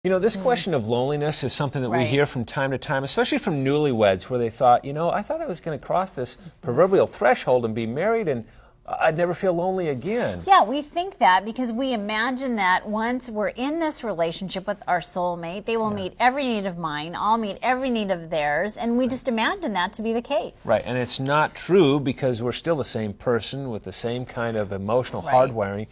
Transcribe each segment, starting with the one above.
You know, this question of loneliness is something that we hear from time to time, especially from newlyweds, where they thought, I thought I was going to cross this proverbial threshold and be married, and I'd never feel lonely again. Yeah, we think that because we imagine that once we're in this relationship with our soulmate, they will meet every need of mine, I'll meet every need of theirs, and we just imagine that to be the case. Right, and it's not true because we're still the same person with the same kind of emotional hardwiring.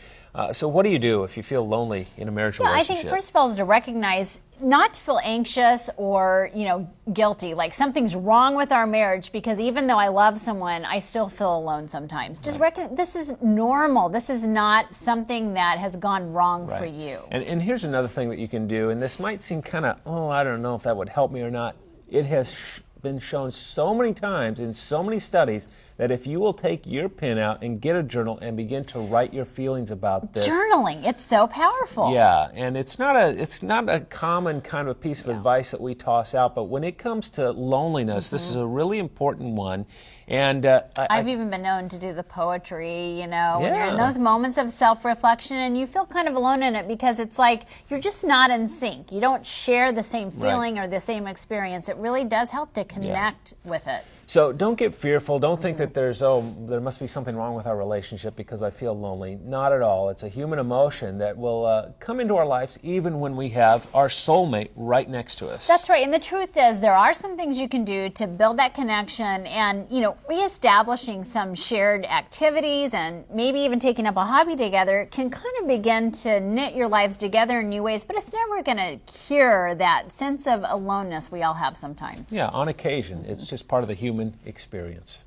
So what do you do if you feel lonely in a marriage relationship? I think first of all is to recognize, not to feel anxious or, guilty, like something's wrong with our marriage because even though I love someone, I still feel alone sometimes. Just recognize this is normal. This is not something that has gone wrong for you. And here's another thing that you can do, and this might seem kind of, I don't know if that would help me or not. It has been shown so many times in so many studies that if you will take your pen out and get a journal and begin to write your feelings about this. Journaling, it's so powerful. Yeah, and it's not a common kind of piece of advice that we toss out, but when it comes to loneliness, this is a really important one. And I've even been known to do the poetry, when you're in those moments of self-reflection and you feel kind of alone in it because it's like you're just not in sync. You don't share the same feeling or the same experience. It really does help to connect with it. So don't get fearful. Don't think that there must be something wrong with our relationship because I feel lonely. Not at all. It's a human emotion that will come into our lives even when we have our soulmate right next to us. That's right. And the truth is there are some things you can do to build that connection and, reestablishing some shared activities and maybe even taking up a hobby together can kind of begin to knit your lives together in new ways, but it's never going to cure that sense of aloneness we all have sometimes. Yeah, on occasion. It's just part of the human experience.